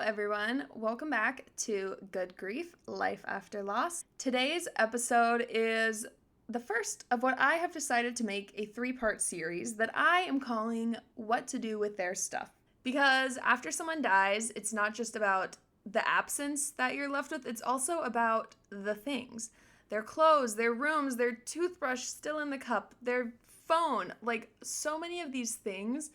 everyone. Welcome back to Good Grief, Life After Loss. Today's episode is the first of what I have decided to make a 3-part series that I am calling What to Do with Their Stuff. Because after someone dies, it's not just about the absence that you're left with, it's also about the things. Their clothes, their rooms, their toothbrush still in the cup, their phone, like so many of these things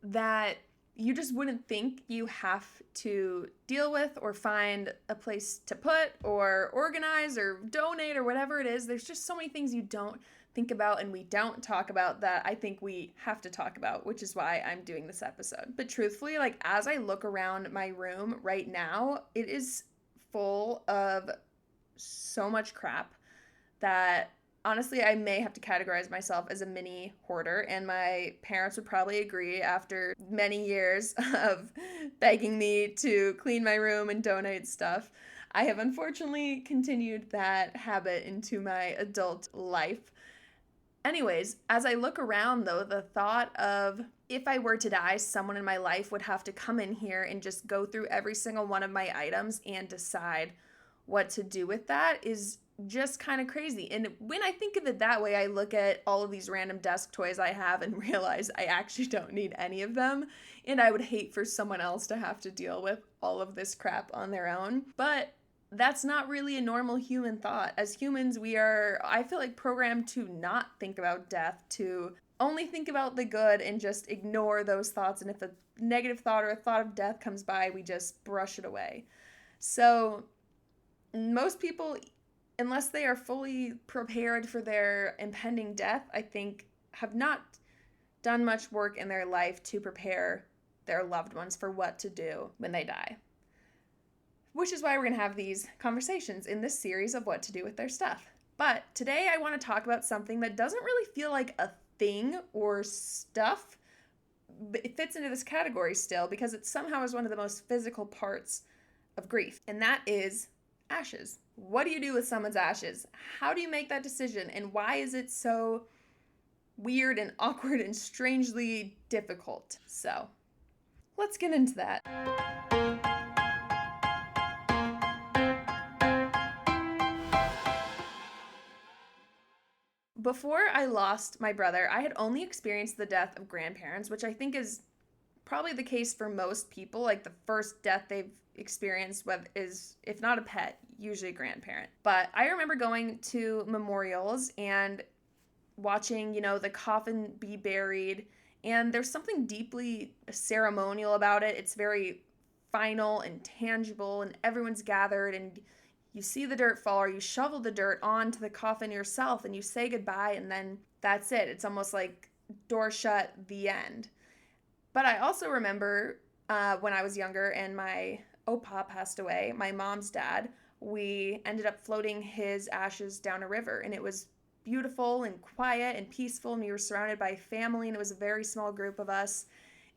that you just wouldn't think you have to deal with or find a place to put or organize or donate or whatever it is. There's just so many things you don't think about and we don't talk about that I think we have to talk about, which is why I'm doing this episode. But truthfully, like as I look around my room right now, it is full of so much crap that honestly, I may have to categorize myself as a mini hoarder, and my parents would probably agree after many years of begging me to clean my room and donate stuff. I have unfortunately continued that habit into my adult life. Anyways, as I look around though, the thought of if I were to die, someone in my life would have to come in here and just go through every single one of my items and decide what to do with that is just kind of crazy. And when I think of it that way, I look at all of these random desk toys I have and realize I actually don't need any of them. And I would hate for someone else to have to deal with all of this crap on their own. But that's not really a normal human thought. As humans, we are, I feel like, programmed to not think about death, to only think about the good and just ignore those thoughts. And if a negative thought or a thought of death comes by, we just brush it away. So most people, unless they are fully prepared for their impending death, I think have not done much work in their life to prepare their loved ones for what to do when they die. Which is why we're going to have these conversations in this series of what to do with their stuff. But today I want to talk about something that doesn't really feel like a thing or stuff. It fits into this category still because it somehow is one of the most physical parts of grief, and that is ashes. What do you do with someone's ashes? How do you make that decision? And why is it so weird and awkward and strangely difficult? So, let's get into that. Before I lost my brother, I had only experienced the death of grandparents, which I think is probably the case for most people. Like the first death they've experienced is, if not a pet, usually a grandparent. But I remember going to memorials and watching, the coffin be buried, and there's something deeply ceremonial about it. It's very final and tangible, and everyone's gathered, and you see the dirt fall, or you shovel the dirt onto the coffin yourself, and you say goodbye, and then that's it. It's almost like door shut, the end. But I also remember when I was younger and my Opa passed away, my mom's dad, we ended up floating his ashes down a river, and it was beautiful and quiet and peaceful, and we were surrounded by family, and it was a very small group of us.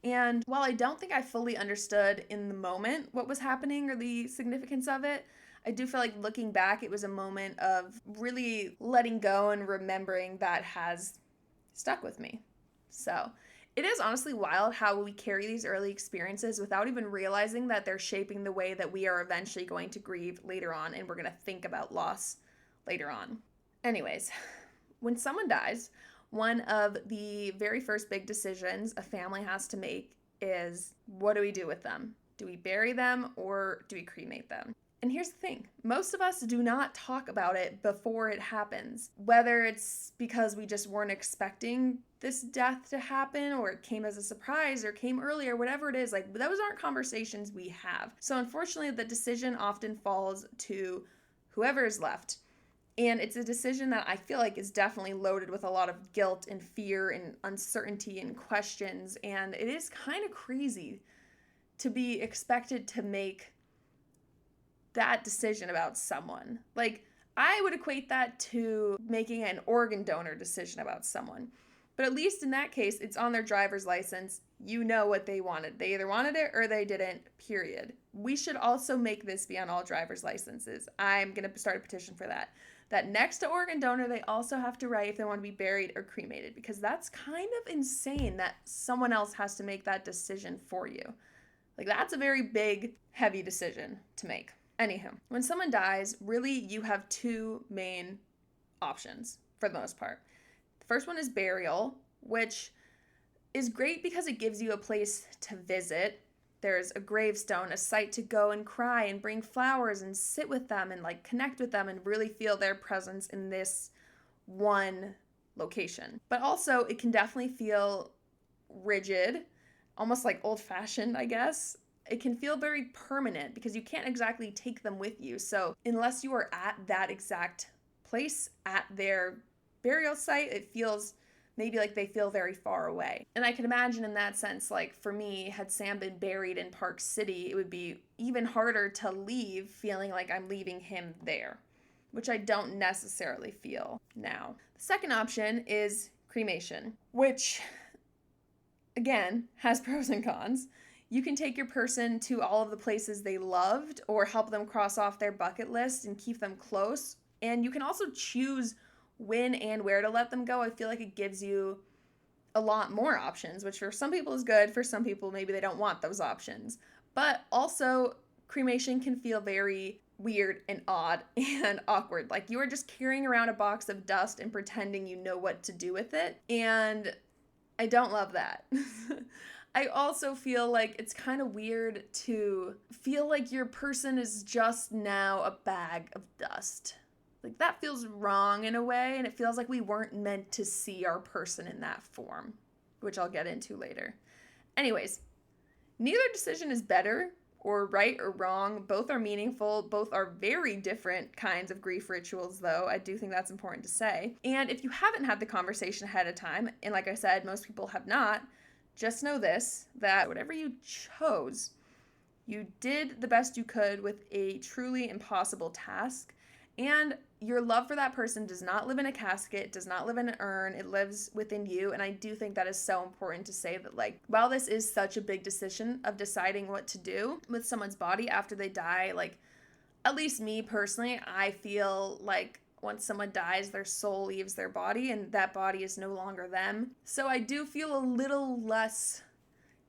And while I don't think I fully understood in the moment what was happening or the significance of it, I do feel like looking back, it was a moment of really letting go and remembering that has stuck with me. So it is honestly wild how we carry these early experiences without even realizing that they're shaping the way that we are eventually going to grieve later on, and we're going to think about loss later on. Anyways, when someone dies, one of the very first big decisions a family has to make is, what do we do with them? Do we bury them or do we cremate them? And here's the thing, most of us do not talk about it before it happens, whether it's because we just weren't expecting this death to happen, or it came as a surprise, or came early, or whatever it is. Like, those aren't conversations we have. So unfortunately, the decision often falls to whoever is left. And it's a decision that I feel like is definitely loaded with a lot of guilt and fear and uncertainty and questions. And it is kind of crazy to be expected to make that decision about someone. Like, I would equate that to making an organ donor decision about someone. But at least in that case, it's on their driver's license. You know what they wanted. They either wanted it or they didn't, period. We should also make this be on all driver's licenses. I'm going to start a petition for that. That next to organ donor, they also have to write if they want to be buried or cremated, because that's kind of insane that someone else has to make that decision for you. Like, that's a very big, heavy decision to make. Anywho, when someone dies, really you have two main options for the most part. The first one is burial, which is great because it gives you a place to visit. There's a gravestone, a site to go and cry and bring flowers and sit with them and like connect with them and really feel their presence in this one location. But also, it can definitely feel rigid, almost like old-fashioned, I guess. It can feel very permanent because you can't exactly take them with you. So unless you are at that exact place, at their burial site, it feels maybe like they feel very far away. And I can imagine in that sense, like for me, had Sam been buried in Park City, it would be even harder to leave feeling like I'm leaving him there, which I don't necessarily feel now. The second option is cremation, which again has pros and cons. You can take your person to all of the places they loved or help them cross off their bucket list and keep them close. And you can also choose when and where to let them go. I feel like it gives you a lot more options, which for some people is good. For some people, maybe they don't want those options. But also, cremation can feel very weird and odd and awkward. Like you are just carrying around a box of dust and pretending you know what to do with it. And I don't love that. I also feel like it's kind of weird to feel like your person is just now a bag of dust. Like that feels wrong in a way, and it feels like we weren't meant to see our person in that form, which I'll get into later. Anyways, neither decision is better or right or wrong. Both are meaningful. Both are very different kinds of grief rituals, though. I do think that's important to say. And if you haven't had the conversation ahead of time, and like I said, most people have not, just know this, that whatever you chose, you did the best you could with a truly impossible task. And your love for that person does not live in a casket, does not live in an urn, it lives within you. And I do think that is so important to say that, like, while this is such a big decision of deciding what to do with someone's body after they die, like, at least me personally, I feel like once someone dies, their soul leaves their body and that body is no longer them. So I do feel a little less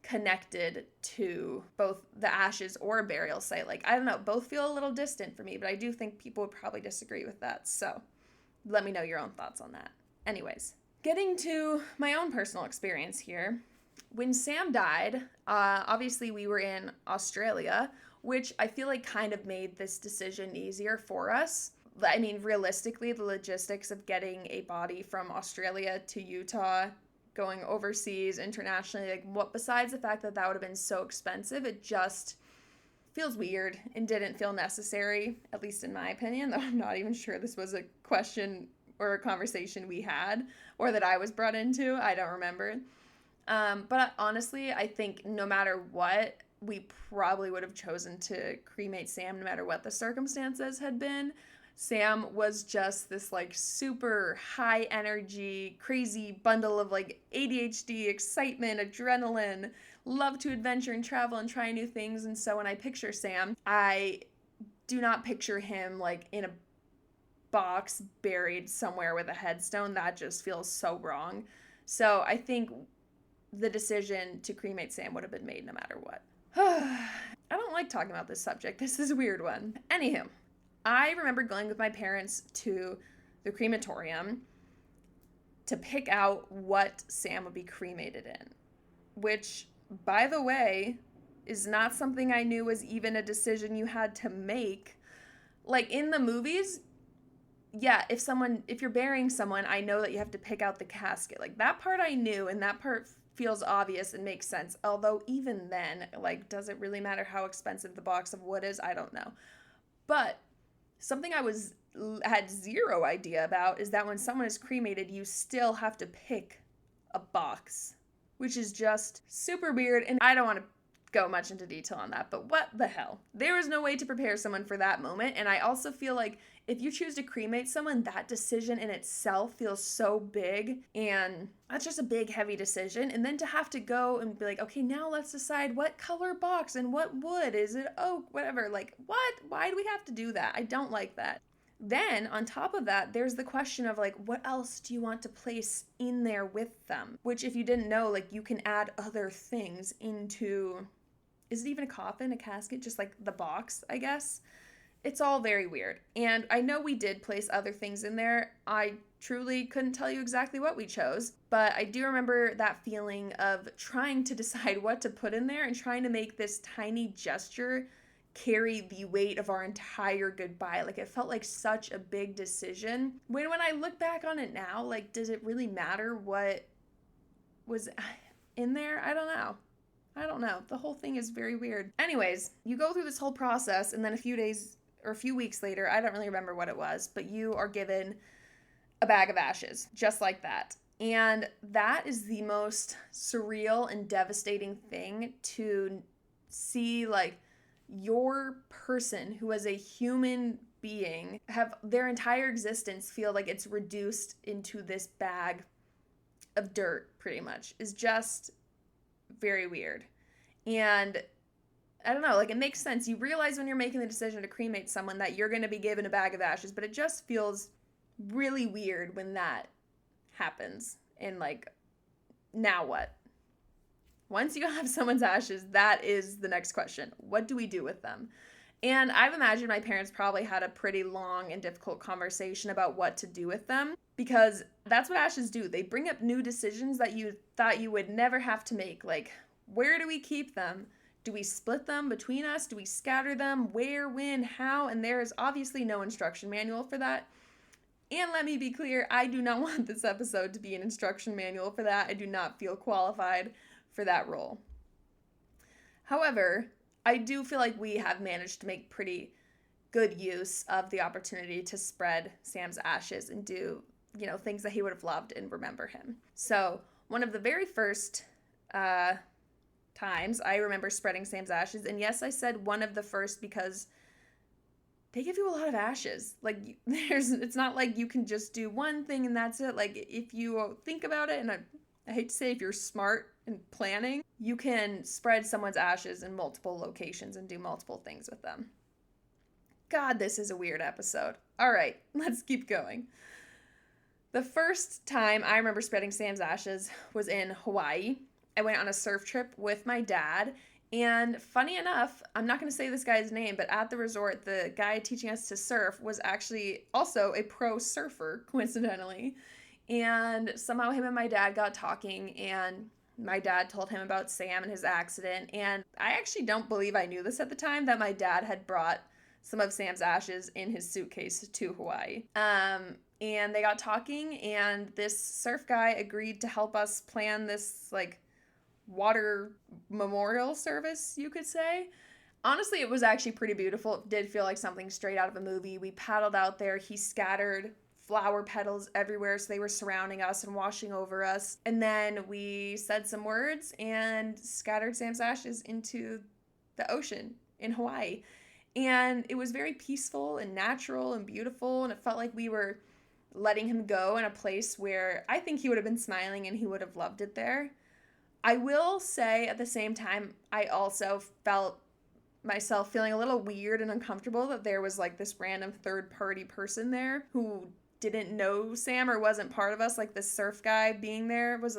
connected to both the ashes or a burial site. Like, I don't know, both feel a little distant for me, but I do think people would probably disagree with that. So let me know your own thoughts on that. Anyways, getting to my own personal experience here. When Sam died, obviously we were in Australia, which I feel like kind of made this decision easier for us. I mean, realistically, the logistics of getting a body from Australia to Utah, going overseas, internationally, like what, besides the fact that that would have been so expensive, it just feels weird and didn't feel necessary, at least in my opinion, though I'm not even sure this was a question or a conversation we had or that I was brought into. I don't remember. But honestly, I think no matter what, we probably would have chosen to cremate Sam no matter what the circumstances had been. Sam was just this like super high energy, crazy bundle of like ADHD, excitement, adrenaline, love to adventure and travel and try new things. And so when I picture Sam, I do not picture him like in a box buried somewhere with a headstone. That just feels so wrong. So I think the decision to cremate Sam would have been made no matter what. I don't like talking about this subject. This is a weird one. Anywho, I remember going with my parents to the crematorium to pick out what Sam would be cremated in, which, by the way, is not something I knew was even a decision you had to make. Like in the movies, yeah, if you're burying someone, I know that you have to pick out the casket. Like that part I knew, and that part feels obvious and makes sense. Although even then, like, does it really matter how expensive the box of wood is? I don't know. But something I had zero idea about is that when someone is cremated, you still have to pick a box, which is just super weird, and I don't want to go much into detail on that, but what the hell? There is no way to prepare someone for that moment, and I also feel like if you choose to cremate someone, that decision in itself feels so big, and that's just a big, heavy decision, and then to have to go and be like, okay, now let's decide what color box and what wood, is it oak, whatever, like, what? Why do we have to do that? I don't like that. Then, on top of that, there's the question of, like, what else do you want to place in there with them? Which, if you didn't know, like, you can add other things into is it even a coffin, a casket, just like the box, I guess. It's all very weird. And I know we did place other things in there. I truly couldn't tell you exactly what we chose, but I do remember that feeling of trying to decide what to put in there and trying to make this tiny gesture carry the weight of our entire goodbye. Like, it felt like such a big decision. When I look back on it now, like, does it really matter what was in there? I don't know. The whole thing is very weird. Anyways, you go through this whole process, and then a few days or a few weeks later, I don't really remember what it was, but you are given a bag of ashes, just like that. And that is the most surreal and devastating thing to see, like, your person who is a human being have their entire existence feel like it's reduced into this bag of dirt, pretty much, is just very weird. And I don't know, like, it makes sense. You realize when you're making the decision to cremate someone that you're going to be given a bag of ashes, but it just feels really weird when that happens. And, like, now what? Once you have someone's ashes, that is the next question. What do we do with them? And I've imagined my parents probably had a pretty long and difficult conversation about what to do with them, because that's what ashes do. They bring up new decisions that you thought you would never have to make. Like, where do we keep them? Do we split them between us? Do we scatter them? Where, when, how? And there is obviously no instruction manual for that. And let me be clear, I do not want this episode to be an instruction manual for that. I do not feel qualified for that role. However, I do feel like we have managed to make pretty good use of the opportunity to spread Sam's ashes and do, things that he would have loved and remember him. So one of the very first times I remember spreading Sam's ashes, and yes, I said one of the first because they give you a lot of ashes. Like, it's not like you can just do one thing and that's it. Like, if you think about it, and I hate to say, if you're smart and planning, you can spread someone's ashes in multiple locations and do multiple things with them. God, this is a weird episode. All right, let's keep going. The first time I remember spreading Sam's ashes was in Hawaii. I went on a surf trip with my dad, and funny enough, I'm not going to say this guy's name, but at the resort, the guy teaching us to surf was actually also a pro surfer, coincidentally. And somehow him and my dad got talking, and my dad told him about Sam and his accident. And I actually don't believe I knew this at the time, that my dad had brought some of Sam's ashes in his suitcase to Hawaii. And they got talking, and this surf guy agreed to help us plan this, like, water memorial service, you could say. Honestly, it was actually pretty beautiful. It did feel like something straight out of a movie. We paddled out there. He scattered flower petals everywhere, so they were surrounding us and washing over us. And then we said some words and scattered Sam's ashes into the ocean in Hawaii. And it was very peaceful and natural and beautiful, and it felt like we were letting him go in a place where I think he would have been smiling and he would have loved it there. I will say at the same time, I also felt myself feeling a little weird and uncomfortable that there was, like, this random third-party person there who didn't know Sam or wasn't part of us. Like, the surf guy being there was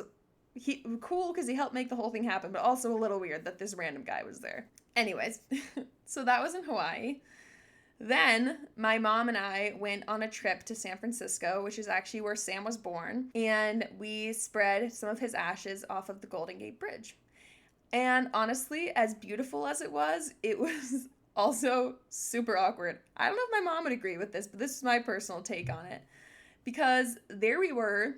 cool because he helped make the whole thing happen, but also a little weird that this random guy was there. Anyways, so that was in Hawaii. Then my mom and I went on a trip to San Francisco, which is actually where Sam was born, and we spread some of his ashes off of the Golden Gate Bridge. And honestly, as beautiful as it was also super awkward. I don't know if my mom would agree with this, but this is my personal take on it. Because there we were,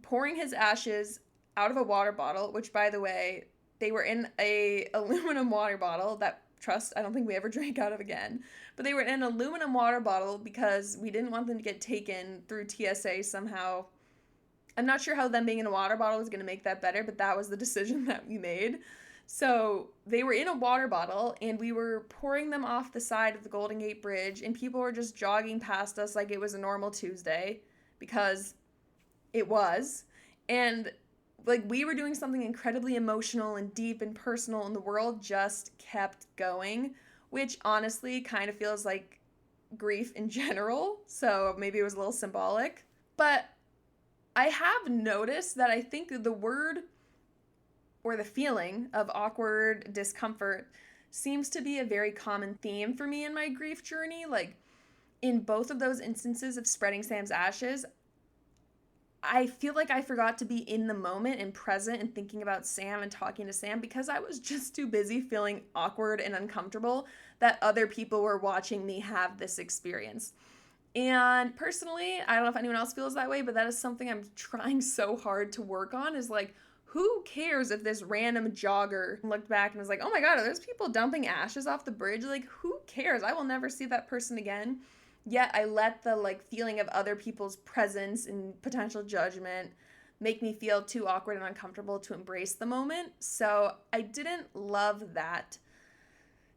pouring his ashes out of a water bottle, which, by the way, they were in a aluminum water bottle that, trust, I don't think we ever drank out of again. But they were in an aluminum water bottle because we didn't want them to get taken through TSA somehow. I'm not sure how them being in a water bottle was going to make that better, but that was the decision that we made. So they were in a water bottle, and we were pouring them off the side of the Golden Gate Bridge, and people were just jogging past us like it was a normal Tuesday, because it was. And, like, we were doing something incredibly emotional and deep and personal, and the world just kept going, which honestly kind of feels like grief in general, so maybe it was a little symbolic. But I have noticed that I think the word or the feeling of awkward discomfort seems to be a very common theme for me in my grief journey. Like, in both of those instances of spreading Sam's ashes, I feel like I forgot to be in the moment and present and thinking about Sam and talking to Sam because I was just too busy feeling awkward and uncomfortable that other people were watching me have this experience. And personally, I don't know if anyone else feels that way, but that is something I'm trying so hard to work on, is like, who cares if this random jogger looked back and was like, oh my God, are those people dumping ashes off the bridge? Like, who cares? I will never see that person again. Yet I let the like feeling of other people's presence and potential judgment make me feel too awkward and uncomfortable to embrace the moment. So I didn't love that.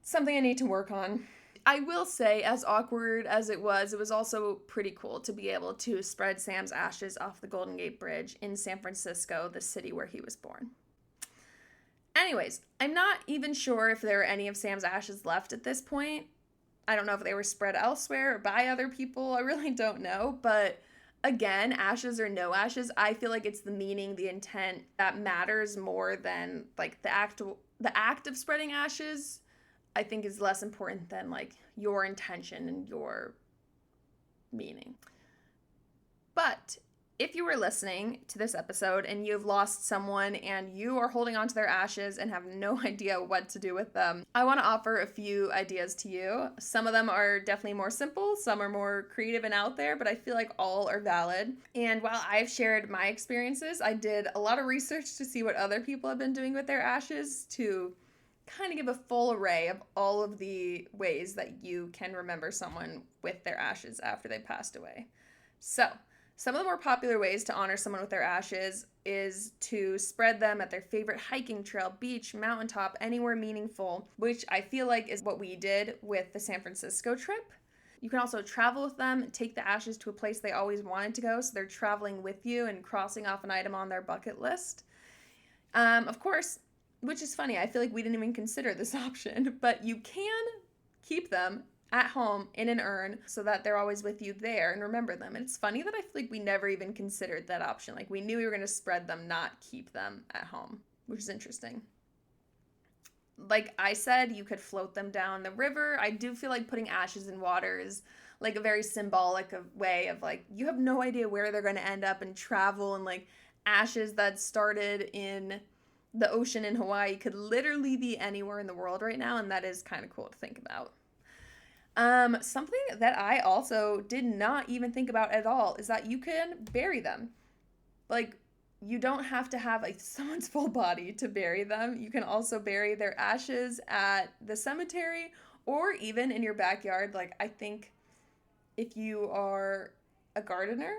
Something I need to work on. I will say, as awkward as it was also pretty cool to be able to spread Sam's ashes off the Golden Gate Bridge in San Francisco, the city where he was born. Anyways, I'm not even sure if there are any of Sam's ashes left at this point. I don't know if they were spread elsewhere or by other people. I really don't know. But again, ashes or no ashes, I feel like it's the meaning, the intent that matters more than like the act of spreading ashes. I think is less important than like your intention and your meaning. But if you were listening to this episode and you've lost someone and you are holding on to their ashes and have no idea what to do with them, I want to offer a few ideas to you. Some of them are definitely more simple, some are more creative and out there, but I feel like all are valid. And while I've shared my experiences, I did a lot of research to see what other people have been doing with their ashes to kind of give a full array of all of the ways that you can remember someone with their ashes after they passed away. So, some of the more popular ways to honor someone with their ashes is to spread them at their favorite hiking trail, beach, mountaintop, anywhere meaningful, which I feel like is what we did with the San Francisco trip. You can also travel with them, take the ashes to a place they always wanted to go, so they're traveling with you and crossing off an item on their bucket list. Of course, which is funny, I feel like we didn't even consider this option, but you can keep them at home in an urn so that they're always with you there and remember them. And it's funny that I feel like we never even considered that option. Like, we knew we were going to spread them, not keep them at home, which is interesting. Like I said, you could float them down the river. I do feel like putting ashes in water is like a very symbolic way of like, you have no idea where they're going to end up and travel, and like ashes that started in the ocean in Hawaii could literally be anywhere in the world right now, and that is kind of cool to think about. Something that I also did not even think about at all is that you can bury them. Like, you don't have to have someone's full body to bury them. You can also bury their ashes at the cemetery or even in your backyard. Like, I think if you are a gardener,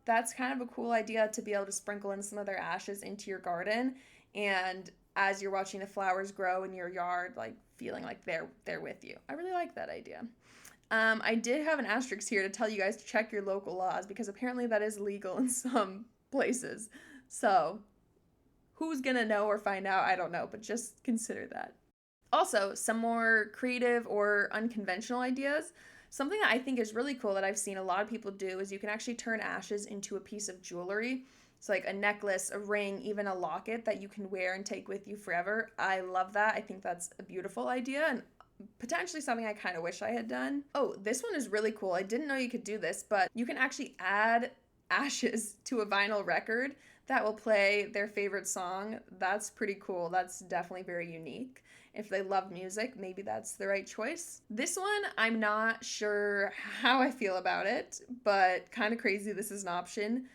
that's kind of a cool idea to be able to sprinkle in some of their ashes into your garden. And as you're watching the flowers grow in your yard, like feeling like they're with you. I really like that idea. I did have an asterisk here to tell you guys to check your local laws because apparently that is legal in some places. So who's gonna know or find out? I don't know, but just consider that. Also, some more creative or unconventional ideas. Something that I think is really cool that I've seen a lot of people do is you can actually turn ashes into a piece of jewelry. It's like a necklace, a ring, even a locket that you can wear and take with you forever. I love that. I think that's a beautiful idea and potentially something I kind of wish I had done. Oh, this one is really cool. I didn't know you could do this, but you can actually add ashes to a vinyl record that will play their favorite song. That's pretty cool. That's definitely very unique. If they love music, maybe that's the right choice. This one, I'm not sure how I feel about it, but kind of crazy this is an option.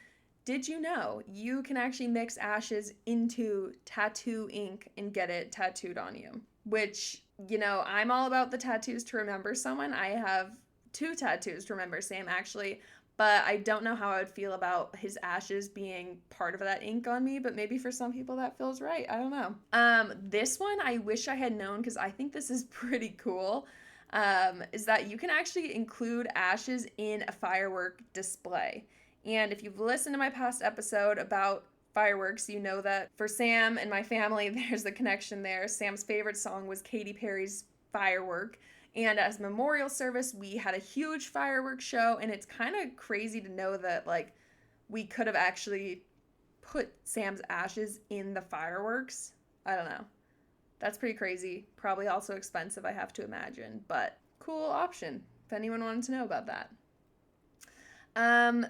Did you know you can actually mix ashes into tattoo ink and get it tattooed on you? Which, you know, I'm all about the tattoos to remember someone. I have 2 tattoos to remember Sam, actually, but I don't know how I would feel about his ashes being part of that ink on me, but maybe for some people that feels right. I don't know. This one I wish I had known because I think this is pretty cool, is that you can actually include ashes in a firework display. And if you've listened to my past episode about fireworks, you know that for Sam and my family, there's the connection there. Sam's favorite song was Katy Perry's Firework. And as memorial service, we had a huge fireworks show. And it's kind of crazy to know that, like, we could have actually put Sam's ashes in the fireworks. I don't know. That's pretty crazy. Probably also expensive, I have to imagine, but cool option if anyone wanted to know about that.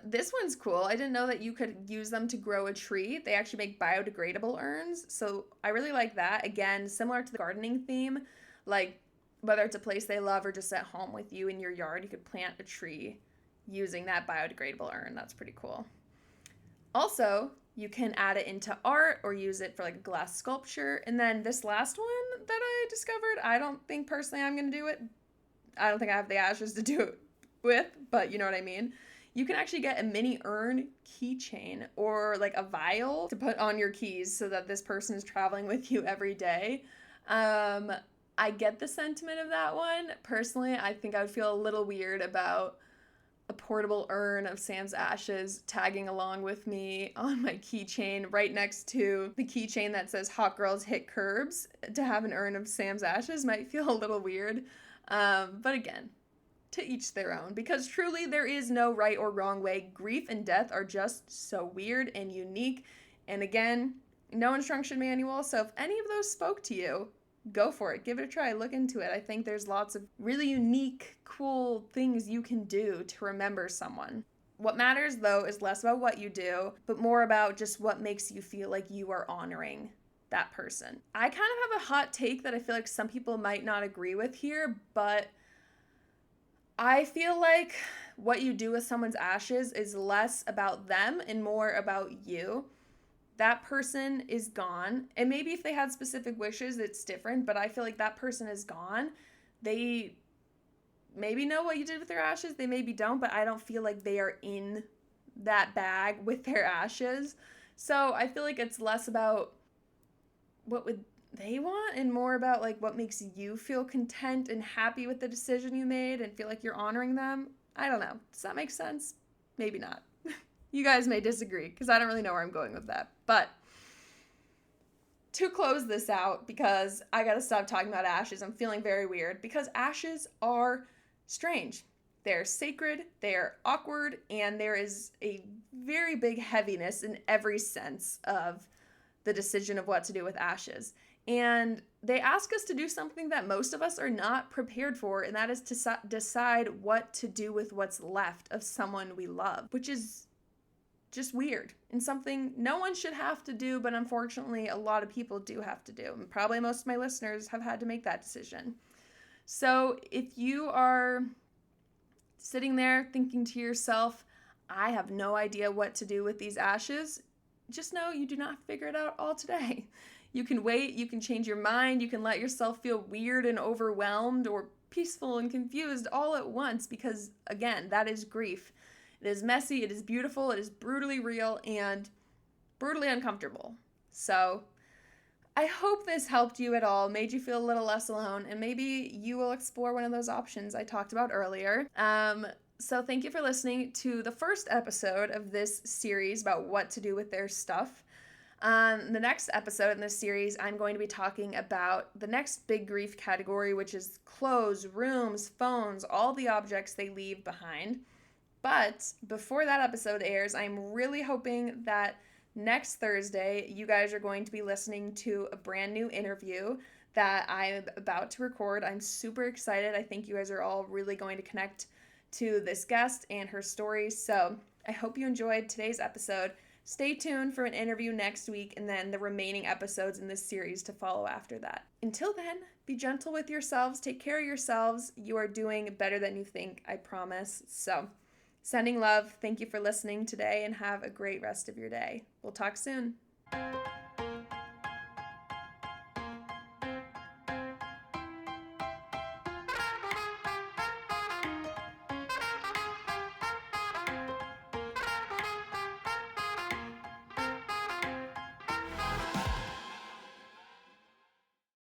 This one's cool. I didn't know that you could use them to grow a tree. They actually make biodegradable urns, so I really like that. Again, similar to the gardening theme, like whether it's a place they love or just at home with you in your yard, you could plant a tree using that biodegradable urn. That's pretty cool. Also, you can add it into art or use it for like a glass sculpture. And then this last one that I discovered, I don't think personally I'm going to do it. I don't think I have the ashes to do it with, but you know what I mean. You can actually get a mini urn keychain or like a vial to put on your keys so that this person is traveling with you every day. I get the sentiment of that one. Personally, I think I would feel a little weird about a portable urn of Sam's ashes tagging along with me on my keychain right next to the keychain that says Hot Girls Hit Curbs. To have an urn of Sam's ashes might feel a little weird. But again, to each their own, because truly there is no right or wrong way. Grief and death are just so weird and unique. And again, no instruction manual. So if any of those spoke to you, go for it. Give it a try. Look into it. I think there's lots of really unique, cool things you can do to remember someone. What matters, though, is less about what you do, but more about just what makes you feel like you are honoring that person. I kind of have a hot take that I feel like some people might not agree with here, but I feel like what you do with someone's ashes is less about them and more about you. That person is gone. And maybe if they had specific wishes, it's different, but I feel like that person is gone. They maybe know what you did with their ashes, they maybe don't, but I don't feel like they are in that bag with their ashes. So I feel like it's less about what would they want and more about like what makes you feel content and happy with the decision you made and feel like you're honoring them. I don't know. Does that make sense? Maybe not. You guys may disagree because I don't really know where I'm going with that. But to close this out, because I gotta stop talking about ashes, I'm feeling very weird because ashes are strange. They're sacred, they're awkward, and there is a very big heaviness in every sense of the decision of what to do with ashes. And they ask us to do something that most of us are not prepared for, and that is to decide what to do with what's left of someone we love, which is just weird and something no one should have to do, but unfortunately a lot of people do have to do. And probably most of my listeners have had to make that decision. So if you are sitting there thinking to yourself, I have no idea what to do with these ashes, just know you do not figure it out all today. You can wait, you can change your mind, you can let yourself feel weird and overwhelmed or peaceful and confused all at once because, again, that is grief. It is messy, it is beautiful, it is brutally real, and brutally uncomfortable. So I hope this helped you at all, made you feel a little less alone, and maybe you will explore one of those options I talked about earlier. So thank you for listening to the first episode of this series about what to do with their stuff. The next episode in this series, I'm going to be talking about the next big grief category, which is clothes, rooms, phones, all the objects they leave behind. But before that episode airs, I'm really hoping that next Thursday, you guys are going to be listening to a brand new interview that I'm about to record. I'm super excited. I think you guys are all really going to connect to this guest and her story. So I hope you enjoyed today's episode. Stay tuned for an interview next week and then the remaining episodes in this series to follow after that. Until then, be gentle with yourselves. Take care of yourselves. You are doing better than you think, I promise. So sending love. Thank you for listening today and have a great rest of your day. We'll talk soon.